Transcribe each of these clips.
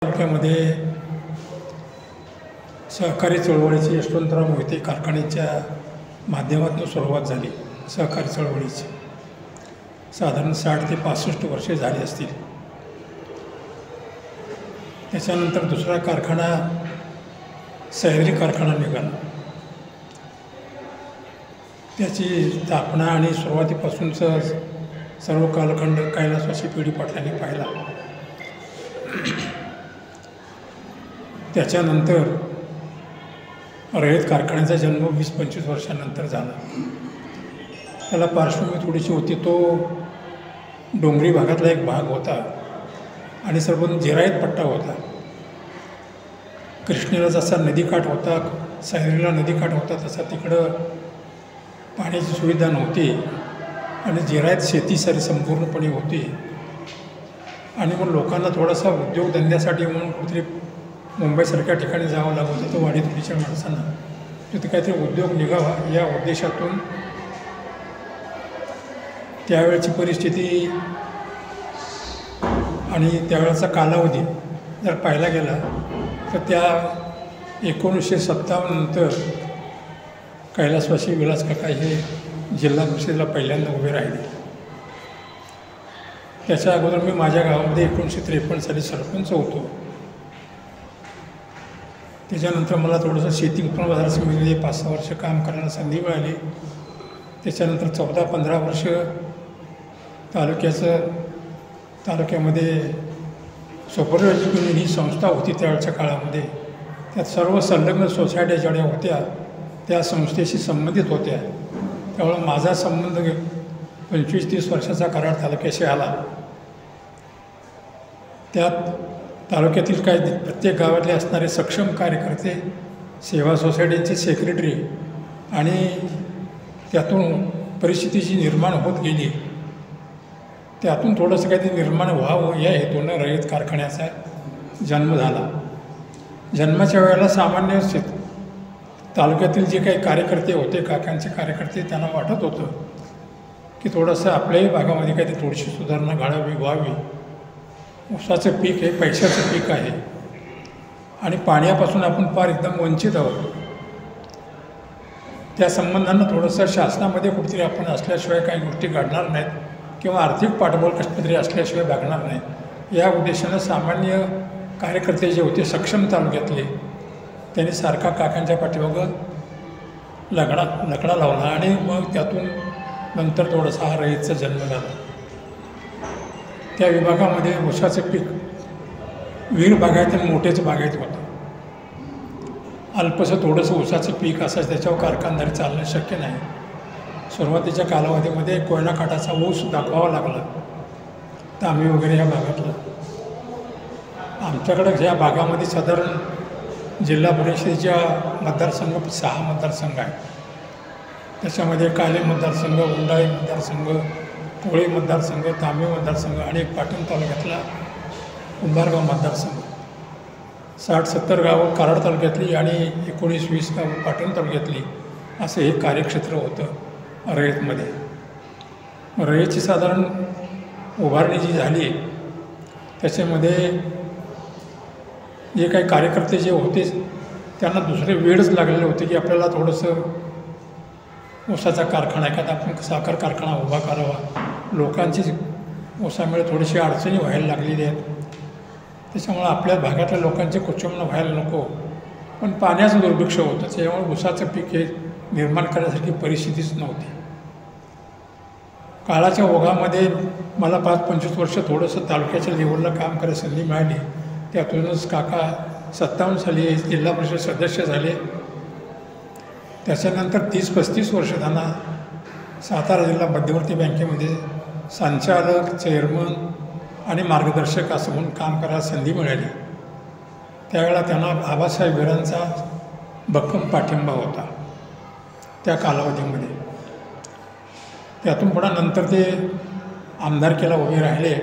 तालुक्यामध्ये सहकारी चळवळीची यशवंतराव मोहिते कारखान्याच्या माध्यमातून सुरुवात झाली. सहकारी चळवळीची साधारण 60 ते 65 वर्षे झाली असतील. त्याच्यानंतर दुसरा कारखाना सह्याद्री कारखाना निघाला. त्याची स्थापना आणि सुरुवातीपासूनचं सर्व कालखंड कैलासवासी पी डी पाटलांनी पाहिला. त्याच्यानंतर रयत कारखान्याचा जन्म 20-25 वर्षानंतर झाला. त्याला पार्श्वभूमी थोडीशी होती. तो डोंगरी भागातला एक भाग होता आणि सर्व जिरायत पट्टा होता. कृष्णेला जसा नदीकाठ होता, सह्याद्रीला नदीकाठ होता, तसा तिकडं पाण्याची सुविधा नव्हती आणि जिरायत शेती सारी संपूर्णपणे होती. आणि मग लोकांना थोडासा उद्योगधंद्यासाठी म्हणून कुठेतरी मुंबईसारख्या ठिकाणी जावं लागत होतं वाडीतुडीच्या माणसांना. तिथे काहीतरी उद्योग निघावा या उद्देशातून त्यावेळची परिस्थिती आणि त्यावेळेचा कालावधी जर पाहायला गेला तर त्या 1957 नंतर कैलासवासी विलास काका हे जिल्हा परिषदेला पहिल्यांदा उभे राहिले. त्याच्या अगोदर मी माझ्या गावामध्ये 1953 साली सरपंच होतो. त्याच्यानंतर मला थोडंसं शेती उत्पन्न बाजार समितीमध्ये 5-6 वर्ष काम करायला संधी मिळाली. त्याच्यानंतर 14-15 वर्ष तालुक्यामध्ये सुपरवायझर ही संस्था होती त्यावेळच्या काळामध्ये. त्यात सर्व संलग्न सोसायट्या ज्या होत्या त्या संस्थेशी संबंधित होत्या. त्यामुळं माझा संबंध 25-30 वर्षाचा कराड तालुक्याशी आला. त्यात तालुक्यातील काही प्रत्येक गावातले असणारे सक्षम कार्यकर्ते, सेवा सोसायटीचे सेक्रेटरी आणि त्यातून परिस्थिती जी निर्माण होत गेली त्यातून थोडंसं काहीतरी निर्माण व्हावं या हेतूनं रयत कारखान्याचा जन्म झाला. जन्माच्या वेळेला सामान्य तालुक्यातील जे काही कार्यकर्ते होते, काकांचे कार्यकर्ते, त्यांना वाटत होतं की थोडंसं आपल्याही भागामध्ये काहीतरी थोडीशी सुधारणा व्हावी. ऊसाचं पीक हे पैशाचं पीक आहे आणि पाण्यापासून आपण फार एकदम वंचित आहोत. त्या संबंधानं थोडंसं शासनामध्ये कुठेतरी आपण असल्याशिवाय काही गोष्टी घडणार नाहीत किंवा आर्थिक पाठबळ कशातरी असल्याशिवाय भागणार नाहीत या उद्देशानं सामान्य कार्यकर्ते जे होते सक्षम तालुक्यातले त्यांनी सारखा काकांच्या पाठीमागं लकडा लावला आणि मग त्यातून नंतर थोडासा हा रयतचा जन्म झाला. त्या विभागामध्ये ऊसाचं पीक वीर बागायत आणि मोठेच बागायत होतं. अल्पसं थोडंसं ऊसाचं पीक असायचं, त्याच्यावर कारखानदारी चालणं शक्य नाही. सुरुवातीच्या कालावधीमध्ये कोयना काठाचा ऊस दाखवावा लागला, तांबी वगैरे ह्या भागातला. आमच्याकडं ह्या भागामध्ये साधारण जिल्हा परिषदेच्या मतदारसंघ 6 मतदारसंघ आहेत. त्याच्यामध्ये काले मतदारसंघ, उंडाळी मतदारसंघ, कोळी मतदारसंघ, तांबे मतदारसंघ आणि पाटण तालुक्यातला कुंभारगाव मतदारसंघ. 60-70 गावं कराड तालुक्यातली आणि 19-20 गावं पाटण तालुक्यातली असं हे कार्यक्षेत्र होतं रयतमध्ये. रयतची साधारण उभारणी जी झाली त्याच्यामध्ये जे काही कार्यकर्ते जे होते त्यांना दुसरे वेळच लागलेले होते की आपल्याला थोडंसं ऊसाचा कारखाना, एखादा आपण साखर कारखाना उभा करावा. लोकांची ऊसामुळे थोडीशी अडचणी व्हायला लागलेली आहेत. त्याच्यामुळं आपल्या भागातल्या लोकांचे कुचंबना व्हायला नको, पण पाण्याचं दुर्भिक्ष होतं. त्याच्यामुळे ऊसाचं पीक हे निर्माण करण्यासारखी परिस्थितीच नव्हती. काळाच्या ओघामध्ये मला 5-25 वर्ष थोडंसं तालुक्याच्या लेवलला काम करायला संधी मिळाली. त्यातूनच काका 57 साली जिल्हा परिषद सदस्य झाले. त्याच्यानंतर 30-35 वर्ष त्यांना सातारा जिल्हा मध्यवर्ती बँकेमध्ये संचालक, चेअरमन आणि मार्गदर्शक असं म्हणून काम करायला संधी मिळाली. त्यावेळेला त्यांना आबासाहेब विरांचा भक्कम पाठिंबा होता त्या कालावधीमध्ये. त्यातून पुन्हा नंतर ते आमदारकीला उभे राहिले.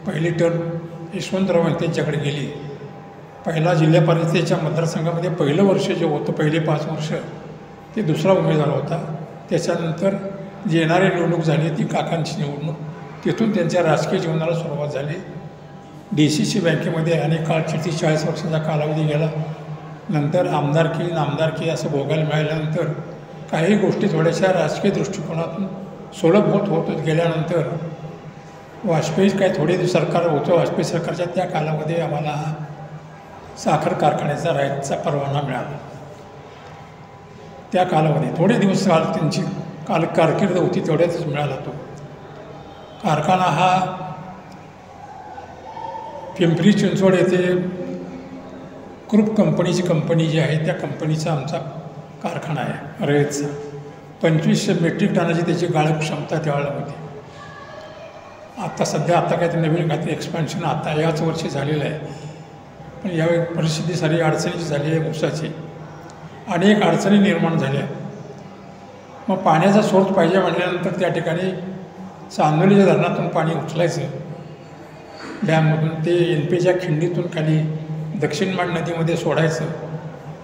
पहिली टर्म यशवंतराव त्यांच्याकडे गेली. पहिला जिल्हा परिषदेच्या मतदारसंघामध्ये पहिलं वर्ष जे होतं, पहिले 5 वर्ष ते दुसरा उमेदवार होता. त्याच्यानंतर जी येणारी निवडणूक झाली ती काकांची निवडणूक. तिथून त्यांच्या राजकीय जीवनाला सुरुवात झाली. DCC बँकेमध्ये अनेक काळ 40 वर्षाचा कालावधी गेला. नंतर आमदारकी असं भोगायला मिळाल्यानंतर काही गोष्टी थोड्याशा राजकीय दृष्टिकोनातून सुलभ होत गेल्यानंतर वाजपेयी काही थोडे दिवस सरकार होतं. वाजपेयी सरकारच्या त्या कालामध्ये आम्हाला साखर कारखान्याचा राईटचा परवाना मिळाला. त्या कालामध्ये थोडे दिवस त्यांची कारकीर्द होती तेवढ्यातच मिळाला तो कारखाना. हा पिंपरी चिंचवड येथे ग्रुप कंपनी जी आहे त्या कंपनीचा आमचा कारखाना आहे रयतचा. 2500 मेट्रिक टनाची त्याची गाळप क्षमता त्यावेळेला होती. आता काहीतरी नवीन काहीतरी एक्सपान्शन आता याच वर्षी झालेलं आहे. पण यावेळी परिस्थिती सारी अडचणीची झाली आहे. ऊसाची अनेक अडचणी निर्माण झाल्या. मग पाण्याचा सोर्स पाहिजे म्हटल्यानंतर त्या ठिकाणी चांदोलीच्या धरणातून पाणी उचलायचं डॅममधून, ते NPच्या खिंडीतून खाली दक्षिणमाड नदीमध्ये सोडायचं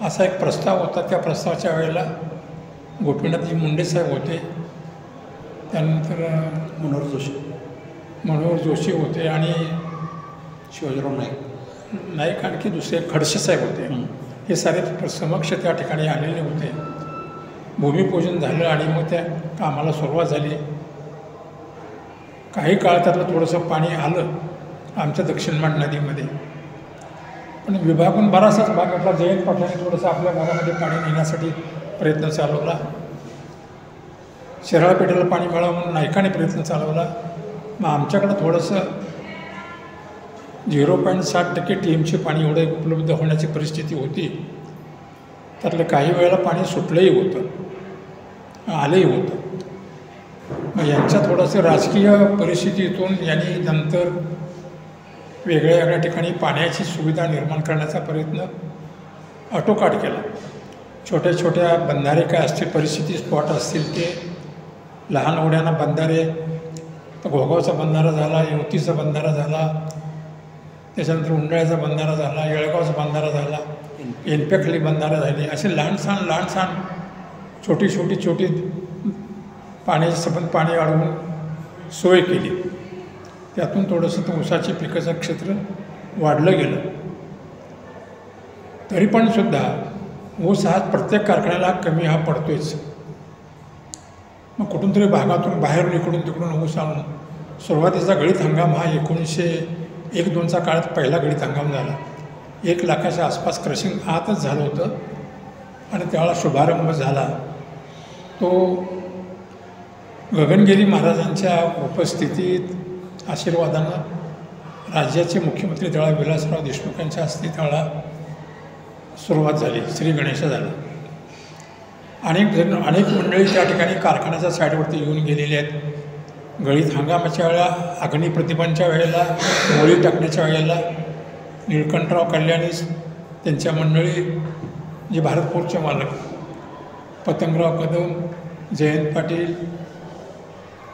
असा एक प्रस्ताव होता. त्या प्रस्तावाच्या वेळेला गोपीनाथजी मुंडे साहेब होते, त्यानंतर मनोहर जोशी होते आणि शिवाजीराव नाईक आणखी दुसरे खडसे साहेब होते. हे सारे समक्ष त्या ठिकाणी आलेले होते. भूमिपूजन झालं आणि मग त्या कामाला सुरुवात झाली. काही काळ त्यातलं थोडंसं पाणी आलं आमच्या दक्षिणमाड नदीमध्ये. पण विभागून बराचसाच भाग आपला जयंत पाटलांनी थोडंसं आपल्या भागामध्ये पाणी नेण्यासाठी प्रयत्न चालवला. शिराळपेठेला पाणी मिळावं म्हणून नाईकाने प्रयत्न चालवला. मग आमच्याकडं थोडंसं 0.7% TMचे पाणी एवढं उपलब्ध होण्याची परिस्थिती होती. त्यातलं काही वेळेला पाणी सुटलंही होतं, आलंही होतं. मग यांच्या थोडंसं राजकीय परिस्थितीतून यांनी नंतर वेगळ्या ठिकाणी पाण्याची सुविधा निर्माण करण्याचा प्रयत्न आटोकाट केला. छोट्या बंधारे काय असतील, परिस्थिती स्पॉट असतील ते लहान ओढ्यांना बंधारे, तर घोगावचा बंधारा झाला, युवतीचा बंधारा झाला, त्याच्यानंतर उंडाळ्याचा बंधारा झाला, येळगावचा बंधारा झाला, NPखाली बंधारा झाले. असे लहानसहान छोटी पाण्याचे संबंध पाणी अडवून सोय केली. त्यातून थोडंसं तो ऊसाची पिकाचं क्षेत्र वाढलं गेलं. तरी पण सुद्धा ऊस हा प्रत्येक कारखान्याला कमी हा पडतोच. मग कुठून तरी भागातून बाहेरून इकडून तिकडून ऊस आणून सुरुवातीचा गळीत हंगाम हा 1901-2चा काळात पहिला गळीत हंगाम झाला. 1 लाखाच्या आसपास क्रशिंग आतच झालं होतं आणि त्यावेळेला शुभारंभ झाला तो गगनगिरी महाराजांच्या उपस्थितीत आशीर्वादानं राज्याचे मुख्यमंत्री त्यावेळेला विलासराव देशमुख यांच्या हस्ते त्यावेळेला सुरुवात झाली. श्री गणेश झाला. अनेक मंडळी त्या ठिकाणी कारखान्याच्या साईडवरती येऊन गेलेली आहेत. गळीत हंगामाच्या वेळेला, अग्निप्रतिभांच्या वेळेला, होळी टाकण्याच्या वेळेला निळकंठराव कल्याणी त्यांच्या मंडळी, जे भारतपूरचे मालक पतंगराव कदम, जयंत पाटील,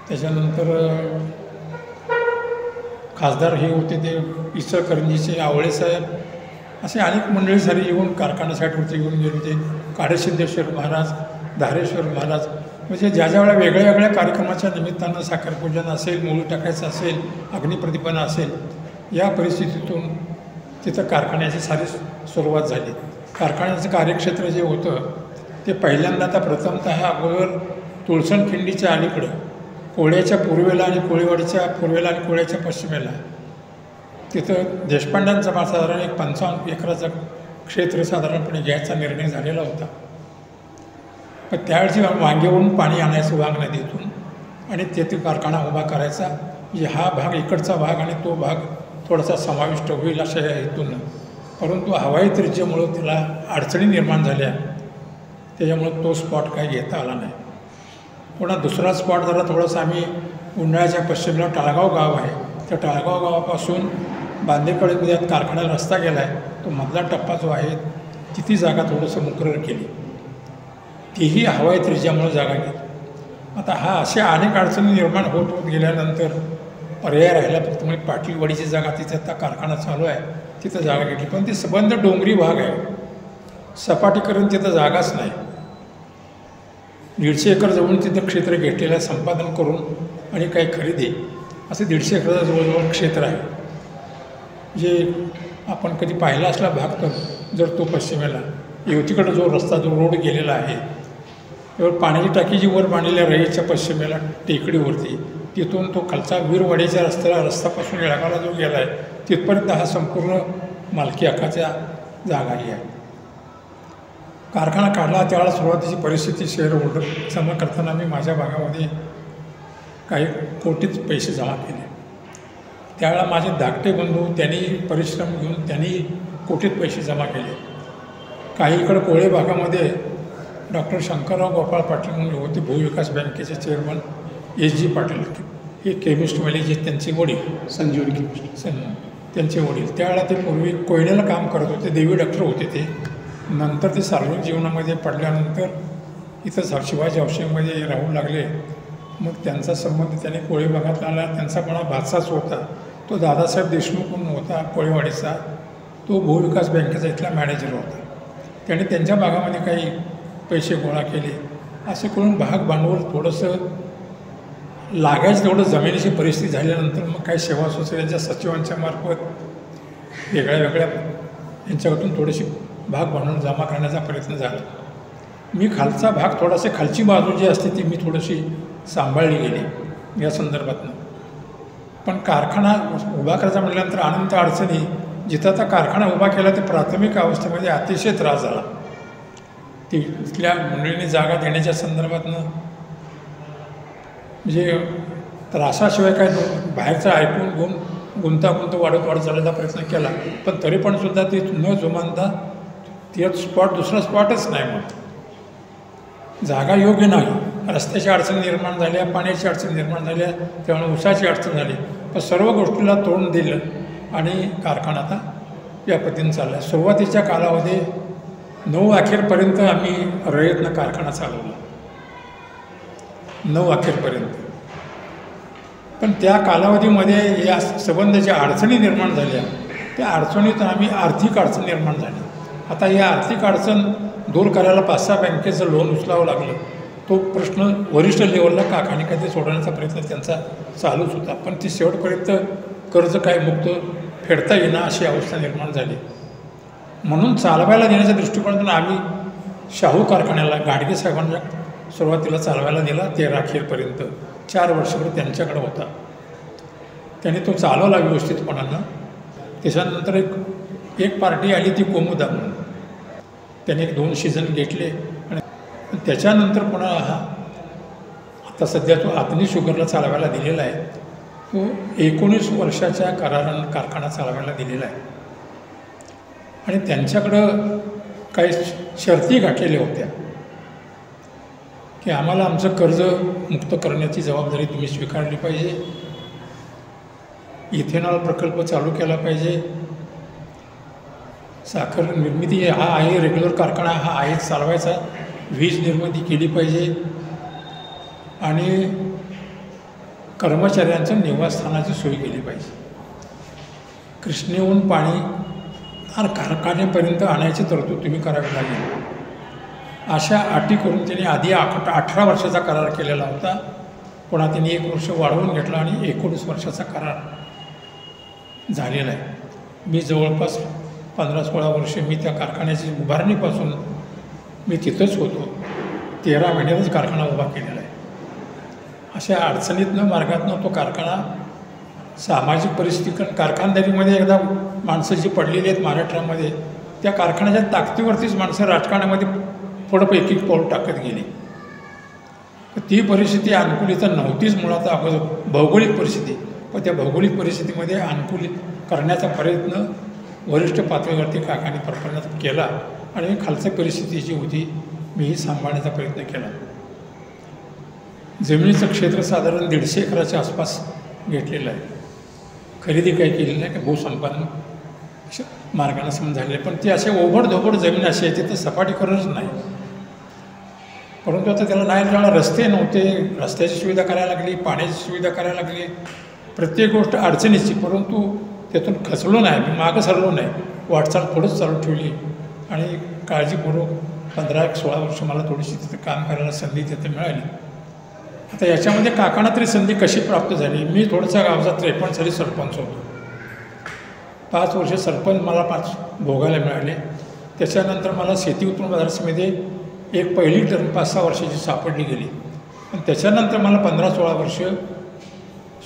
त्याच्यानंतर खासदार हे होते ते इचलकरंजीचे आवळे साहेब, असे अनेक मंडळी सारी येऊन कारखाना साईडवरती येऊन गेले होते. काळेसिद्धेश्वर महाराज, धारेश्वर महाराज, म्हणजे ज्या वेळेला वेगळ्या कार्यक्रमाच्या निमित्तानं साखरपूजन असेल, मोळी टाकायचं असेल, अग्निप्रतिपन्न असेल, या परिस्थितीतून तिथं कारखान्याची सारी सुरुवात झाली. कारखान्याचं कार्यक्षेत्र जे होतं ते पहिल्यांदा आता प्रथमतः अगोदर तुळसणखिंडीच्या अलीकडं कोळ्याच्या पूर्वेला आणि कोळीवाडीच्या पूर्वेला आणि कोळ्याच्या पश्चिमेला तिथं देशपांड्यांचा साधारण 55 एकराचं क्षेत्र साधारणपणे घ्यायचा निर्णय झालेला होता. पण त्यावेळची वांगेवरून पाणी आणायचं वाघ नदीतून आणि तेथे कारखाना उभा करायचा. म्हणजे हा भाग इकडचा भाग आणि तो भाग थोडासा समाविष्ट होईल अशा हेतून. परंतु हवाई त्रिज्येमुळं त्याला अडचणी निर्माण झाल्या, त्याच्यामुळं तो स्पॉट काही घेता आला नाही. पुन्हा दुसरा स्पॉट जरा थोडंसं आम्ही उन्हाळ्याच्या पश्चिमेला टाळगाव गाव आहे, त्या टाळगाव गावापासून बांदेकळीमध्ये कारखान्याला रस्ता गेला आहे, तो मधला टप्पा जो आहे तिथे जागा थोडंसं मुकरर केली. तीही हवाई त्रिज्यामुळं जागा घेतली. आता हा अशा अनेक अडचणी निर्माण होत गेल्यानंतर पर्याय राहिला फक्त म्हणजे पाटीलवाडीची जागा, तिथे आता कारखाना चालू आहे, तिथं जागा घेतली. पण ती सबंध डोंगरी भाग आहे, सपाटीकरण तिथं जागाच नाही. 150 एकर जवळून तिथं क्षेत्र घेतलेलं संपादन करून आणि काही खरेदी, असं 150 एकराचं जवळजवळ क्षेत्र आहे. जे आपण कधी पाहिला असला भाग तर जर तो पश्चिमेला युवतीकडे जो रस्ता जो रोड गेलेला आहे त्यावर पाण्याची टाकी जी वर बांधलेल्या रयेच्या पश्चिमेला टेकडीवरती तिथून तो खालचा वीरवाडीच्या रस्त्यापासून येळगावला जो गेला आहे तिथपर्यंत हा संपूर्ण मालकी हक्काच्या जागाही आहे. कारखाना काढला त्यावेळेला सुरुवातीची परिस्थिती शेअर होल्डर जमा करताना मी माझ्या भागामध्ये काही कोटीच पैसे जमा केले. त्यावेळेला माझे धाकटे बंधू त्यांनी परिश्रम घेऊन त्यांनी कोटीत पैसे जमा केले. काही इकडं कोळे भागामध्ये डॉक्टर शंकरराव गोपाळ पाटील म्हणून होते भूविकास बँकेचे चेअरमन S.G. पाटील हे केमिस्टवाले जे त्यांचे वडील संजीवनी केमिस्ट त्यांचे वडील त्यावेळेला ते पूर्वी कोयनेला काम करत होते. देवी डॉक्टर होते ते. नंतर ते सार्वजनिक जीवनामध्ये पडल्यानंतर इथं शिवाजी हाऊसिंगमध्ये राहू लागले. मग त्यांचा संबंध त्याने कोळी भागात आला. त्यांचा कोणा भाचाच होता तो दादासाहेब देशमुख म्हणून होता कोळीवाडीचा. तो भूविकास बँकेचा इथला मॅनेजर होता. त्याने त्यांच्या भागामध्ये काही पैसे गोळा केले. असे करून भाग भांडवल थोडंसं लागायचं तेवढं जमिनीची परिस्थिती झाल्यानंतर मग काही सेवा सोसायटीच्या सचिवांच्या मार्फत वेगळ्या यांच्याकडून थोडीशी भाग भांडवल जमा करण्याचा प्रयत्न झाला. मी खालचा भाग थोडासा खालची बाजू जी असते ती मी थोडीशी सांभाळली गेली या संदर्भातनं. पण कारखाना उभा करायचा म्हटल्यानंतर अनंत अडचणी जिथं आता कारखाना उभा केला ते प्राथमिक अवस्थेमध्ये अतिशय त्रास झाला. तिथल्या मंडळींनी जागा देण्याच्या संदर्भातनं म्हणजे त्रासाशिवाय काय बाहेरचं ऐकून घेऊन गुंतागुंत वाढत चालण्याचा प्रयत्न केला. पण तरी पण सुद्धा ती न जुमानता ती स्पॉट दुसरा स्पॉटच नाही. मग जागा योग्य नाही. रस्त्याची अडचण निर्माण झाल्या, पाण्याची अडचण निर्माण झाल्या, त्यामुळे ऊसाची अडचण झाली. पण सर्व गोष्टीला तोंड दिलं आणि कारखाना आता या पद्धतीने चालला. सुरुवातीच्या कालामध्ये 9 अखेरपर्यंत आम्ही रयतनं कारखाना चालवला. 9 अखेरपर्यंत. पण त्या कालावधीमध्ये या संबंधाच्या अडचणी निर्माण झाल्या. त्या अडचणीत आम्ही आर्थिक अडचण निर्माण झाली. आता या आर्थिक अडचण दूर करायला 5-6 बँकेचं लोन उचलावं लागलं. तो प्रश्न वरिष्ठ लेवलला काकाने काहीतरी सोडवण्याचा प्रयत्न त्यांचा चालूच होता. पण ती शेवटपर्यंत कर्ज काय मुक्त फेडता येईना अशी अवस्था निर्माण झाली. म्हणून चालवायला देण्याच्या दृष्टिकोनातून आम्ही शाहू कारखान्याला गाडगे साहेबांना सुरुवातीला चालवायला दिला. 13 अखेरपर्यंत 4 वर्षभर त्यांच्याकडे होता. त्याने तो चालवला व्यवस्थितपणानं. त्याच्यानंतर एक पार्टी आली ती कोमुदा म्हणून. त्याने 2 सीझन घेतले आणि त्याच्यानंतर पुन्हा हा आता सध्या तो आतनी शुगरला चालवायला दिलेला आहे. तो 19 वर्षाच्या करारानं कारखाना चालवायला दिलेला आहे. आणि त्यांच्याकडं काही शर्ती गाठलेल्या होत्या की आम्हाला आमचं कर्ज मुक्त करण्याची जबाबदारी तुम्ही स्वीकारली पाहिजे. इथेनॉल प्रकल्प चालू केला पाहिजे. साखर निर्मिती हा आहे रेग्युलर कारखाना हा आहे चालवायचा. वीज निर्मिती केली पाहिजे आणि कर्मचाऱ्यांच्या निवासस्थानाची सोय केली पाहिजे. कृष्णेहून पाणी कारखान्यापर्यंत आणायची तरतूद तुम्ही करावी लागेल. अशा अटी करून त्यांनी आधी 18 वर्षाचा करार केलेला होता. पुन्हा त्यांनी 1 वर्ष वाढवून घेतला आणि 19 वर्षाचा करार झालेला आहे. मी जवळपास 15-16 वर्षे मी त्या कारखान्याची उभारणीपासून मी तिथंच होतो. 13 महिन्यातच कारखाना उभा केलेला आहे. अशा अडचणीतनं मार्गातनं तो कारखाना सामाजिक परिस्थिती कारखानदारीमध्ये एकदा माणसं जी पडलेली आहेत महाराष्ट्रामध्ये त्या कारखान्याच्या ताकदीवरतीच माणसं राजकारणामध्ये पुढं एक पाऊल टाकत गेली. ती परिस्थिती अनुकूलित नव्हतीच मुळात अगोदर भौगोलिक परिस्थिती. पण त्या भौगोलिक परिस्थितीमध्ये अनुकूलित करण्याचा प्रयत्न वरिष्ठ पातळीवरती काकाने प्रकरणात केला आणि खालची परिस्थिती जी होती मीही सांभाळण्याचा प्रयत्न केला. जमिनीचं क्षेत्र साधारण 150 एकराच्या आसपास घेतलेलं आहे. खरेदी काही केलेली नाही, भूसंपादन मार्गाने समज झालेले. पण ती असे ओबडधोबड जमीन अशी आहे तिथं सपाटीकरणच नाही. परंतु आता त्याला नाही त्याला रस्ते नव्हते. रस्त्याची सुविधा करायला लागली, पाण्याची सुविधा करायला लागली, प्रत्येक गोष्ट अडचणीची. परंतु त्यातून खचलो नाही, मी मागं सरलो नाही, वाटचाल पुढंच चालू ठेवली आणि काळजीपूर्वक 15-16 वर्ष मला थोडीशी तिथं काम करायला संधी तिथं मिळाली. आता याच्यामध्ये काकांना तरी संधी कशी प्राप्त झाली. मी थोडंसं गावचा 53 साली सरपंच होतो. 5 वर्ष सरपंच मला 5 भोगायला मिळाले. त्याच्यानंतर मला शेती उत्पन्न बाजार समितीमध्ये एक पहिली टर्म 5-6 वर्षाची सापडली गेली. पण त्याच्यानंतर मला 15-16 वर्ष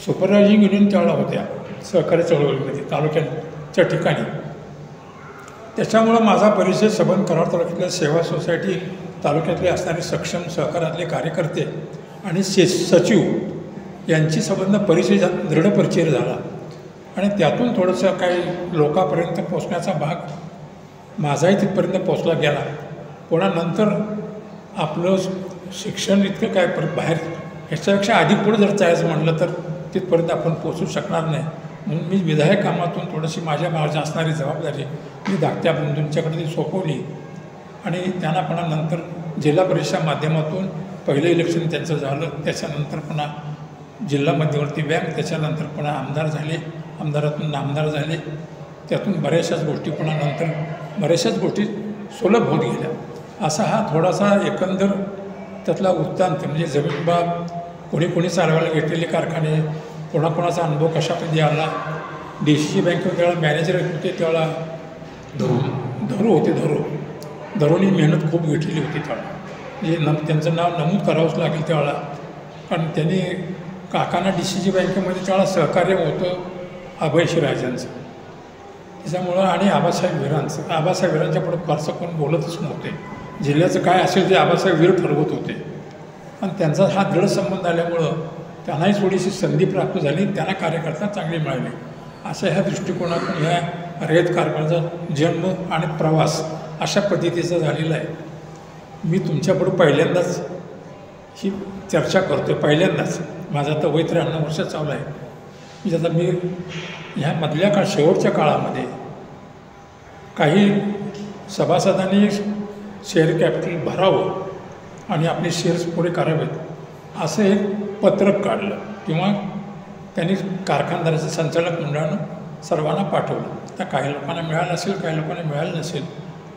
सुपरवायझिंग युनियन त्यावेळेला होत्या सहकारी चळवळीमध्ये तालुक्याच्या ठिकाणी. त्याच्यामुळं माझा परिचय सबंध कराड तालुक्यातल्या सेवा सोसायटी तालुक्यातले असणारे सक्षम सहकारातले कार्यकर्ते आणि सचिव यांची संबंध परिचय दृढ परिचय झाला आणि त्यातून थोडंसं काही लोकांपर्यंत पोचण्याचा भाग माझाही तिथपर्यंत पोचला गेला. पुन्हा नंतर आपलं शिक्षण इतकं काय बाहेर ह्याच्यापेक्षा अधिक पुढे जर जायचं म्हटलं तर तिथपर्यंत आपण पोचू शकणार नाही. म्हणून मी विधायक कामातून थोडीशी माझ्या असणारी जबाबदारी मी धाकट्या बंधूंच्याकडे ती सोपवली आणि त्यांना पुन्हा नंतर जिल्हा परिषदेच्या माध्यमातून पहिलं इलेक्शन त्यांचं झालं. त्याच्यानंतर पुन्हा जिल्हा मध्यवर्ती बँक, त्याच्यानंतर पुन्हा आमदार झाले, आमदारातून नामदार झाले. त्यातून बऱ्याचशाच गोष्टी पुन्हा नंतर बऱ्याचशाच गोष्टी सुलभ होत गेल्या. असा हा थोडासा एकंदर त्यातला वृत्तांत म्हणजे जमीन बाब कोणी चालवायला घेतलेले कारखाने, कोणाकोणाचा अनुभव कशामध्ये आला. DCC बँकेवर त्यावेळेला मॅनेजर होते, त्यावेळेला धरू होते. धरूनी मेहनत खूप घेतलेली होती त्यावेळेला. म्हणजे त्यांचं नाव नमूद करावंच लागेल त्यावेळेला, कारण त्यांनी काकांना DCC बँकेमध्ये त्यावेळेला सहकार्य होतं अभयशिराजांचं. त्याच्यामुळं आणि आबासाहेब विरांच्या पुढे फारसं कोण बोलतच नव्हते. जिल्ह्याचं काय असेल ते आबासाहेब वीर ठरवत होते आणि त्यांचा हा दृढ संबंध आल्यामुळं त्यांनाही थोडीशी संधी प्राप्त झाली, त्यांना कार्यकर्ता चांगले मिळाले. अशा ह्या दृष्टिकोनातून ह्या रयत कारभाराचा जन्म आणि प्रवास अशा पद्धतीचा झालेला आहे. मी तुमच्यापुढं पहिल्यांदाच ही चर्चा करतो आहे. पहिल्यांदाच माझा आता वय 93 वर्ष चालू आहे. म्हणजे आता मी ह्या मधल्या शेवटच्या काळामध्ये काही सभासदांनी शेअर कॅपिटल भरावं आणि आपले शेअर्स पुढे करावेत असं एक पत्रक काढलं किंवा त्यांनी कारखानदाराचं संचालक मंडळानं सर्वांना पाठवलं. तर काही लोकांना मिळालं असेल, काही लोकांना मिळालं नसेल,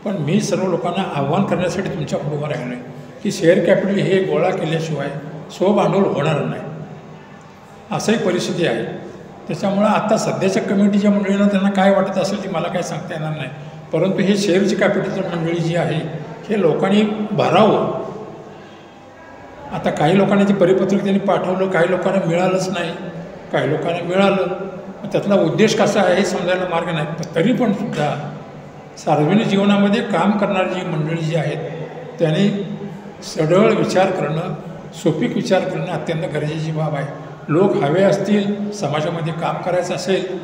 पण मी सर्व लोकांना आव्हान करण्यासाठी तुमच्या पुढे उभं राहिलो आहे की शेअर कॅपिटल हे गोळा केल्याशिवाय स्वभांडवल होणार नाही, असंही परिस्थिती आहे. त्याच्यामुळं आता सध्याच्या कमिटीच्या मंडळीनं त्यांना काय वाटत असेल ते मला काय सांगता येणार नाही, परंतु हे शेअरची कॅपिटलची मंडळी जी आहे हे लोकांनी भरावं. आता काही लोकांनी ते परिपत्रक त्यांनी पाठवलं, काही लोकांना मिळालंच नाही, काही लोकांना मिळालं. त्यातला उद्देश कसा आहे हे समजायला मार्ग नाही. पण तरी पण सुद्धा सार्वजनिक जीवनामध्ये काम करणारी जी मंडळी जी आहेत त्यांनी सढळ विचार करणं, सोपीक विचार करणं अत्यंत गरजेची बाब आहे. लोक हवे असतील, समाजामध्ये काम करायचं असेल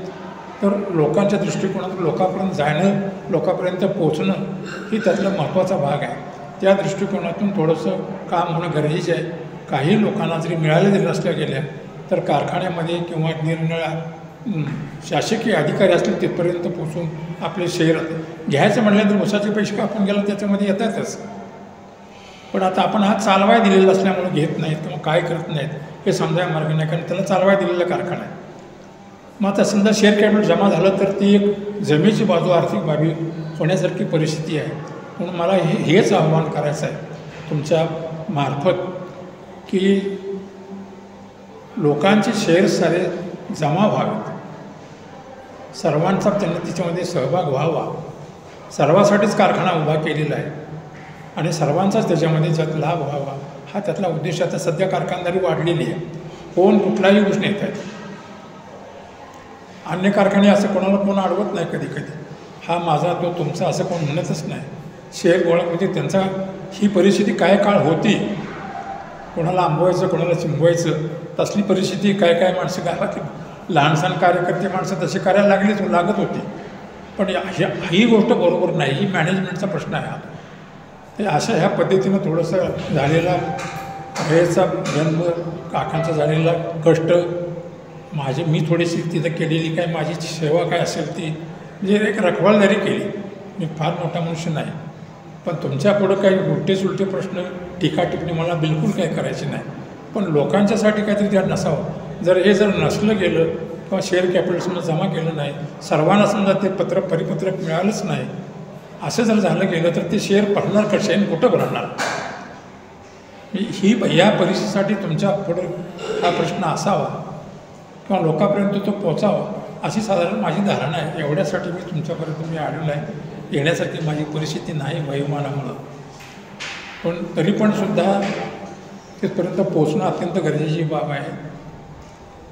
तर लोकांच्या दृष्टिकोनातून लोकांपर्यंत जाणं, लोकांपर्यंत पोचणं ही त्यातला महत्त्वाचा भाग आहे. त्या दृष्टिकोनातून थोडंसं काम होणं गरजेचं आहे. काही लोकांना जरी मिळाले जरी नसल्या गेल्या तर कारखान्यामध्ये किंवा निरनिळ्या शासकीय अधिकारी असतील तिथपर्यंत पोचून आपले शेअर घ्यायचं म्हटल्यानंतर उसाचे पैसे कापून गेलं त्याच्यामध्ये येतातच. पण आता आपण हा चालवाय दिलेला असल्यामुळे घेत नाहीत किंवा काय करत नाहीत हे समजायला मार्ग नाही, कारण त्याला चालवाय दिलेला कारखाना आहे. मग आता समजा शेअर कॅपिटल जमा झालं तर ती एक जमेची बाजू आर्थिक बाबी होण्यासारखी परिस्थिती आहे. म्हणून मला हेच आव्हान करायचं आहे तुमच्या मार्फत की लोकांचे शेअर्स सारे जमा व्हावेत, सर्वांचा त्यांना त्याच्यामध्ये सहभाग व्हावा. सर्वांसाठीच कारखाना उभा केलेला आहे आणि सर्वांचाच त्याच्यामध्ये त्यात लाभ व्हावा हा त्यातला उद्देश. आता सध्या कारखानदारी वाढलेली आहे, कोण कुठलाही गोष्ट येत आहेत. अन्य कारखाने असं कोणाला कोण अडवत नाही कधी कधी, हा माझा तो तुमचा असं कोण म्हणतच नाही. शेअर गोळा म्हणजे त्यांचा ही परिस्थिती काय काळ होती, कोणाला आंबवायचं कोणाला चिंबवायचं तसली परिस्थिती काय काय माणसं गावातली लहानसहान कार्यकर्ते माणसं तसे करायला लागत होती. पण ही गोष्ट बरोबर नाही, ही मॅनेजमेंटचा प्रश्न आहे. ते अशा ह्या पद्धतीनं थोडंसं झालेला वेळेचा जन्म, काकांचा झालेला कष्ट, मी थोडीशी तिथं केलेली काय माझी सेवा काय असेल ती म्हणजे एक रखवालदारी केली. मी फार मोठा मनुष्य नाही, पण तुमच्या पुढं काही उलटे प्रश्न टीका टिप्पणी मला बिलकुल काही करायची नाही. पण लोकांच्यासाठी काहीतरी त्यात नसावं. जर नसलं गेलं किंवा शेअर कॅपिटल जमा केलं नाही, सर्वांना समजा ते परिपत्रक मिळालंच नाही, असं जर झालं गेलं तर ते शेअर भरणार कशाने, कुठं भरणार. या परिस्थितीसाठी तुमच्या पुढं हा प्रश्न असावा किंवा लोकांपर्यंत तो पोचावा अशी साधारण माझी धारणा आहे. एवढ्यासाठी मी तुमच्यापर्यंत मी आलेलो आहे. येण्यासारखी माझी परिस्थिती नाही वयोमानामुळं, पण तरी पण सुद्धा तिथपर्यंत पोचणं अत्यंत गरजेची बाब आहे.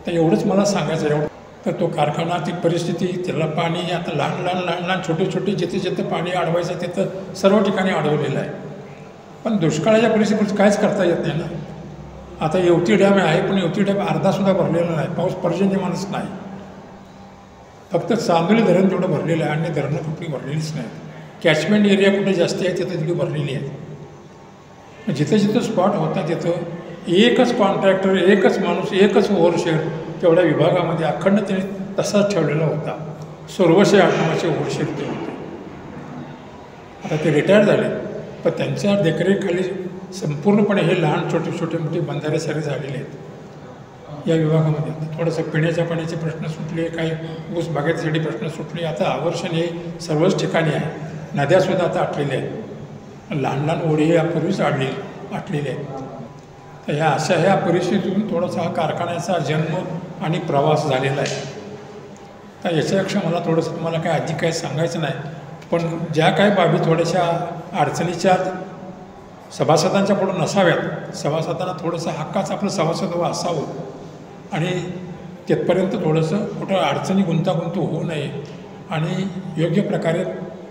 तर एवढंच मला सांगायचं आहे. तर तो कारखाना, ती परिस्थिती, त्याला पाणी आता लहान छोटे जिथे जिथे पाणी अडवायचं तिथं सर्व ठिकाणी अडवलेलं आहे. पण दुष्काळाच्या परिस्थितीत काहीच करता येत नाही ना. आता येवती डॅम आहे, पण येवती डॅम अर्धासुद्धा भरलेला नाही. पाऊस पर्जन्यमानच नाही. फक्त चांदोली धरण तेवढं भरलेलं आहे आणि धरणं कुठली भरलेलीच नाही. कॅचमेंट एरिया कुठे जास्त आहे तिथं तिथे भरलेली आहे. जिथं स्पॉट होता तिथं एकच कॉन्ट्रॅक्टर, एकच माणूस, एकच ओव्हरशेअर तेवढ्या विभागामध्ये अखंड त्याने तसाच ठेवलेला होता. सर्वशे आठवड्याचे ओव्हरशेअर ते होते. आता ते रिटायर झाले, पण त्यांच्या देखरेखीखाली संपूर्णपणे हे लहान छोटे मोठे बंधारे सारे झालेले आहेत या विभागामध्ये. आता थोडंसं पिण्याच्या पाण्याचे प्रश्न सुटले, काही ऊस बागायतीसाठी प्रश्न सुटले. आता आवर्षण हे सर्वच ठिकाणी आहे. नद्यासुद्धा आता आटलेल्या आहेत. लहान ओढे यापूर्वीच आटलेले आहेत. तर ह्या परिस्थितीतून थोडासा हा कारखान्याचा जन्म आणि प्रवास झालेला आहे. तर याच्यापेक्षा मला थोडंसं तुम्हाला काय अधिक काही सांगायचं नाही. पण ज्या काही बाबी थोड्याशा अडचणीच्या सभासदांच्या पुढं नसाव्यात, सभासदांना थोडंसं हक्काचं आपलं सभासद असावं आणि तिथपर्यंत थोडंसं कुठं अडचणी गुंतागुंत होऊ नये आणि योग्य प्रकारे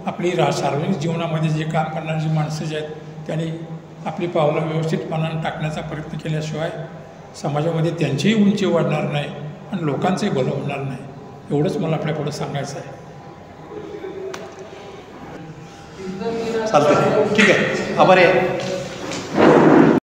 आपली सार्वजनिक जीवनामध्ये जे काम करणारी जी माणसं जे आहेत त्यांनी आपली पावलं व्यवस्थितपणाने टाकण्याचा प्रयत्न केल्याशिवाय समाजामध्ये त्यांचीही उंची वाढणार नाही आणि लोकांचंही भलं होणार नाही. एवढंच मला आपल्यापुढं सांगायचं आहे. चालतं, ठीक आहे, आभारी आहे.